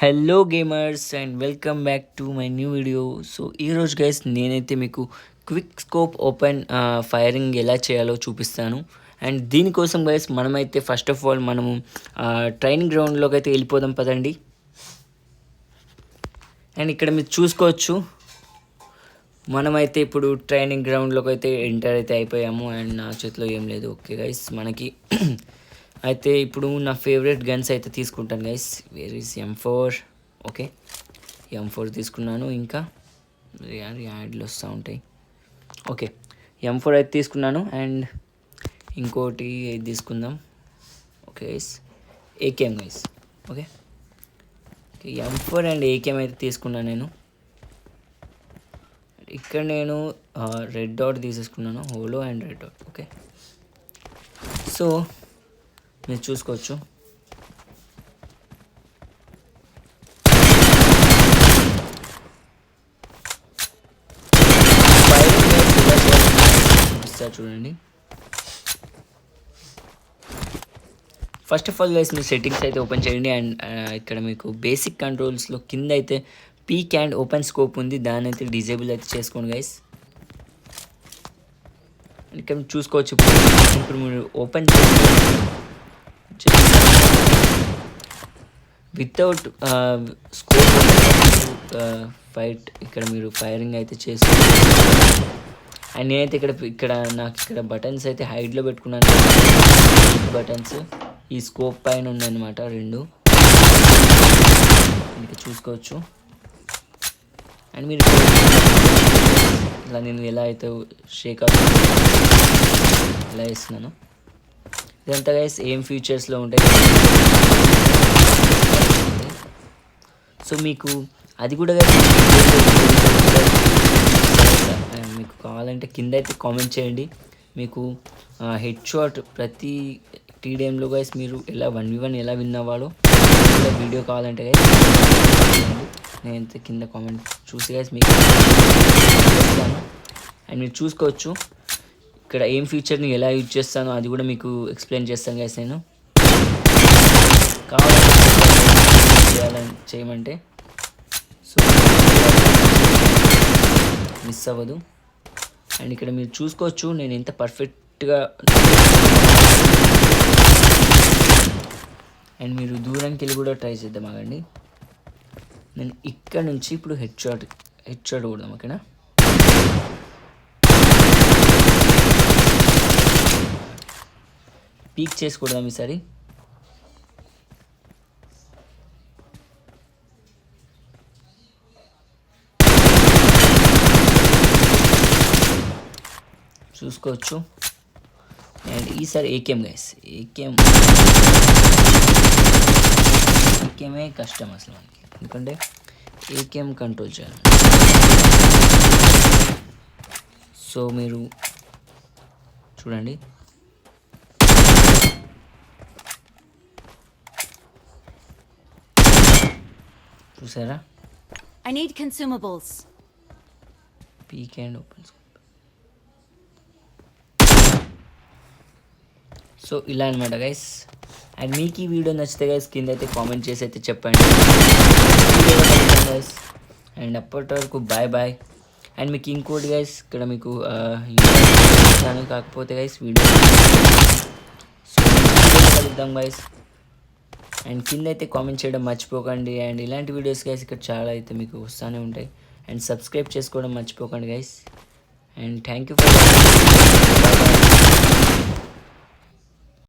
Hello gamers and welcome back to my new video. So ఈరోజు guys నేనైతే మీకు quick scope open firing ఎలా చేయాలో చూపిస్తాను. అండ్ దీనికోసం గైస్ మనమైతే ఫస్ట్ ఆఫ్ ఆల్ మనము ట్రైనింగ్ గ్రౌండ్లోకి అయితే వెళ్ళిపోదాం పదండి. అండ్ ఇక్కడ మీరు చూసుకోవచ్చు, మనమైతే ఇప్పుడు ట్రైనింగ్ గ్రౌండ్లోకి అయితే ఎంటర్ అయితే అయిపోయాము. అండ్ నా చేతిలో ఏం లేదు. ఓకే గైస్, మనకి అయితే ఇప్పుడు నా ఫేవరెట్ గన్స్ అయితే తీసుకుంటాను guys. Where is M4. Okay, M4 తీసుకున్నాను. ఇంకా యాడ్లు వస్తూ ఉంటాయి. ఓకే, M4 అయితే తీసుకున్నాను. అండ్ ఇంకోటి తీసుకుందాం. Okay guys, AKM guys. Okay, M4 and AKM అయితే తీసుకున్నాను నేను. ఇక్కడ నేను రెడ్ డాట్ తీసేసుకున్నాను, hollow and red dot. Okay, so మీరు చూసుకోవచ్చు, చూడండి. ఫస్ట్ ఆఫ్ ఆల్ గైస్ మీరు సెట్టింగ్స్ అయితే ఓపెన్ చేయండి. అండ్ ఇక్కడ మీకు బేసిక్ కంట్రోల్స్లో కింద అయితే పీక్ అండ్ ఓపెన్ స్కోప్ ఉంది, దాన్ని అయితే డిజేబుల్ అయితే చేసుకోండి గైస్. ఇక్కడ చూసుకోవచ్చు, ఇప్పుడు మీరు ఓపెన్ వితౌట్ స్కోప్ ఫైట్ ఇక్కడ మీరు ఫైరింగ్ అయితే చేసుకోండి. అండ్ నేనైతే ఇక్కడ నాకు ఇక్కడ బటన్స్ అయితే హైడ్లో పెట్టుకున్నాను. బటన్స్ ఈ స్కోప్ పైన ఉందన్నమాట, రెండు. ఇంకా చూసుకోవచ్చు. అండ్ మీరు ఇలా నేను ఎలా అయితే షేక్ అప్ ఎలా వేస్తున్నాను, ఇదంతా గైస్ ఏం ఫీచర్స్లో ఉంటాయి. సో మీకు అది కూడా మీకు కావాలంటే కింద అయితే కామెంట్ చేయండి. మీకు హెడ్ షాట్ ప్రతి TDMలో గైస్ మీరు ఎలా 1v1 ఎలా విన్ అవ్వాలో వీడియో కావాలంటే గైస్ నేనైతే కింద కామెంట్ చూసి గైస్ మీకు చేస్తాను. అండ్ మీరు చూసుకోవచ్చు, ఇక్కడ ఏం ఫీచర్ని ఎలా యూజ్ చేస్తానో అది కూడా మీకు ఎక్స్ప్లెయిన్ చేస్తాను గైస్. నేను కావాలంటే చేయమంటే సో మిస్ అవ్వదు. అండ్ ఇక్కడ మీరు చూసుకోవచ్చు నేను ఎంత పర్ఫెక్ట్గా. అండ్ మీరు దూరంకి వెళ్ళి కూడా ట్రై చేద్దాం. ఆగండి, నేను ఇక్కడ నుంచి ఇప్పుడు హెడ్ షాట్ కొడదాం. ఓకేనా, పీక్ చేసుకూడదాం ఈసారి. చూసుకోవచ్చు. అండ్ ఈసారి AKM గైస్, AKMే కష్టం అసలు మనకి, ఎందుకంటే AKM కంట్రోల్ చేయాలి. సో మీరు చూడండి, చూసారా? I need consumables. Peak and open. So ఇలా అనమాట గైస్. అండ్ మీకు ఈ వీడియో నచ్చితే గైస్ కింద అయితే కామెంట్ చేసి అయితే చెప్పండి గైస్. అండ్ అప్పటి వరకు బాయ్. అండ్ మీకు ఇంకోటి గైస్, ఇక్కడ మీకు ఇస్తాను, కాకపోతే గైస్ వీడియో కలుద్దాం గైస్. అండ్ కింద అయితే కామెంట్ చేయడం మర్చిపోకండి. అండ్ ఇలాంటి వీడియోస్ గైస్ ఇక్కడ చాలా అయితే మీకు వస్తూనే ఉంటాయి. అండ్ సబ్స్క్రైబ్ చేసుకోవడం మర్చిపోకండి guys. And thank you for